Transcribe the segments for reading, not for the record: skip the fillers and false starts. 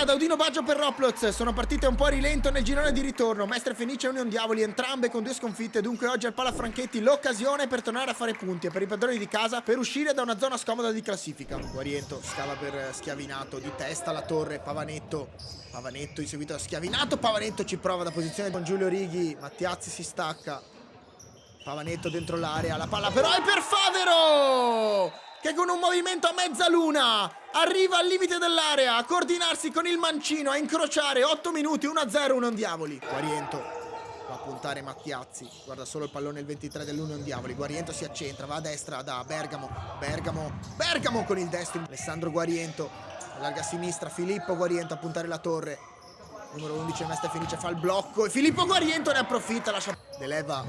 Da Udino Baggio per Roblox, sono partite un po' a rilento nel girone di ritorno. Mestre Fenice e Union Diavoli entrambe con 2 sconfitte, dunque oggi al Pala Franchetti l'occasione per tornare a fare punti e per i padroni di casa per uscire da una zona scomoda di classifica. Guariento scava per Schiavinato, di testa alla torre, Pavanetto inseguito da Schiavinato, Pavanetto ci prova da posizione con Giulio Righi, Mattiazzi si stacca, Pavanetto dentro l'area, la palla però è per Favero, che con un movimento a mezzaluna arriva al limite dell'area a coordinarsi con il mancino, a incrociare. 8 minuti, 1-0 Union Diavoli. Guariento va a puntare Mattiazzi, guarda solo il pallone il 23 dell'Union Diavoli. Guariento si accentra, va a destra da Bergamo con il destro. Alessandro Guariento allarga a sinistra, Filippo Guariento a puntare la torre. Numero 11 Mestre Fenice fa il blocco e Filippo Guariento ne approfitta, lascia Deleva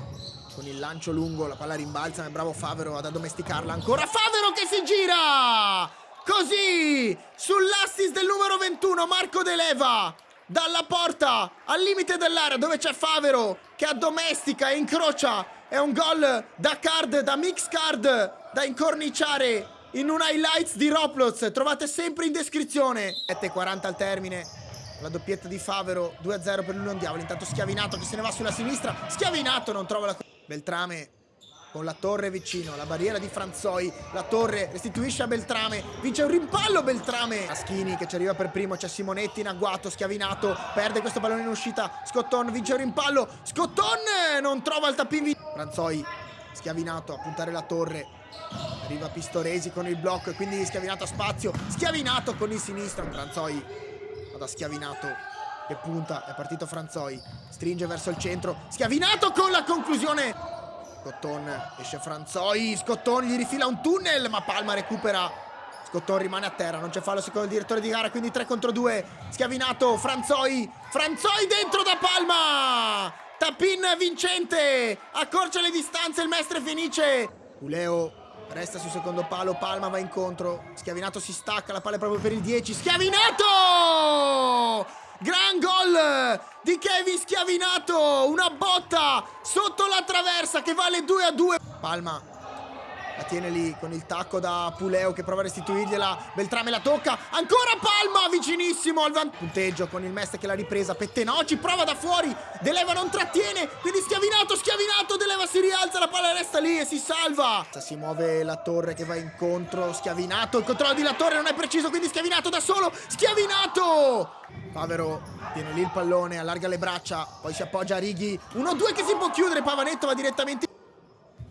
con il lancio lungo, la palla rimbalza, ma è bravo Favero ad addomesticarla. Ancora Favero che si gira! Così, sull'assist del numero 21, Marco Deleva, dalla porta al limite dell'area dove c'è Favero che addomestica e incrocia. È un gol da card, da mix card, da incorniciare in un highlights di Roblox. Trovate sempre in descrizione. 7:40 al termine. La doppietta di Favero, 2-0 per l'Union Diavoli. Intanto Schiavinato che se ne va sulla sinistra. Schiavinato non trova la... Beltrame con la torre vicino, la barriera di Franzoi, la torre restituisce a Beltrame, vince un rimpallo Beltrame. Aschini che ci arriva per primo, c'è Simonetti in agguato, Schiavinato perde questo pallone in uscita, Scotton vince un rimpallo, Scotton non trova il tapin. Franzoi, Schiavinato a puntare la torre, arriva Pistoresi con il blocco e quindi Schiavinato a spazio, Schiavinato con il sinistro, Franzoi va da Schiavinato che punta, è partito Franzoi, stringe verso il centro, Schiavinato con la conclusione. Scotton, esce Franzoi, Scotton gli rifila un tunnel ma Palma recupera, Scotton rimane a terra, non c'è fallo secondo il direttore di gara, quindi 3 contro 2, Schiavinato, Franzoi dentro da Palma, tapin vincente, accorcia le distanze il Mestre Fenice. Uleo resta sul secondo palo, Palma va incontro, Schiavinato si stacca, la palla è proprio per il 10, Schiavinato! Gran gol di Kevin Schiavinato, una botta sotto la traversa che vale 2-2. Palma la tiene lì con il tacco da Puleo che prova a restituirgliela, Beltrame la tocca, ancora Palma vicinissimo al punteggio con il Mestre che l'ha ripresa, Pettenocci prova da fuori, Deleva non trattiene, quindi Schiavinato, Deleva si rialza, la palla resta lì e si salva. Si muove la torre che va incontro, Schiavinato, il controllo di la torre non è preciso, quindi Schiavinato da solo, Schiavinato! Favero tiene lì il pallone, allarga le braccia, poi si appoggia a Righi, 1-2 che si può chiudere, Pavanetto va direttamente.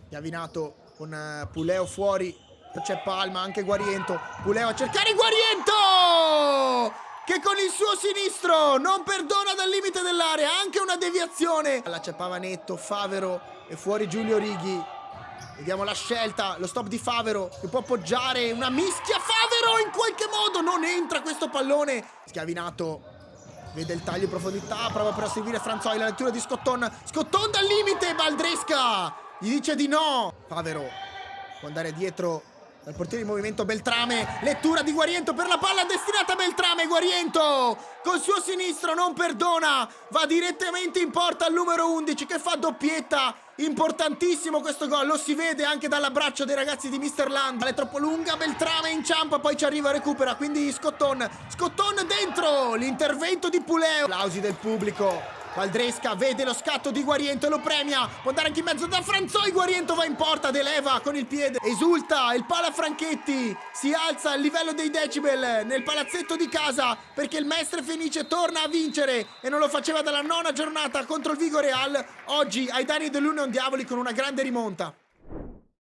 Schiavinato con Puleo fuori, c'è Palma, anche Guariento, Puleo a cercare Guariento che con il suo sinistro non perdona dal limite dell'area, anche una deviazione. Là c'è Pavanetto, Favero e fuori Giulio Righi, vediamo la scelta, lo stop di Favero che può appoggiare, una mischia, Favero in qualche modo non entra questo pallone. Schiavinato vede il taglio in profondità, prova per seguire Franzoi, la lettura di Scotton dal limite, Baldresca gli dice di no. Favero può andare dietro dal portiere in movimento, Beltrame, lettura di Guariento per la palla destinata a Beltrame, Guariento col suo sinistro non perdona, va direttamente in porta al numero 11 che fa doppietta, importantissimo questo gol, lo si vede anche dall'abbraccio dei ragazzi di Mr. Land, è troppo lunga, Beltrame inciampa, poi ci arriva, recupera, quindi Scotton dentro, l'intervento di Puleo, applausi del pubblico. Valdresca vede lo scatto di Guariento e lo premia, può andare anche in mezzo da Franzoi, Guariento va in porta, Deleva con il piede, esulta, il Pala Franchetti si alza al livello dei decibel nel palazzetto di casa perché il Mestre Fenice torna a vincere e non lo faceva dalla 9ª giornata contro il Vigo Real, oggi ai danni dell'Union Diavoli con una grande rimonta.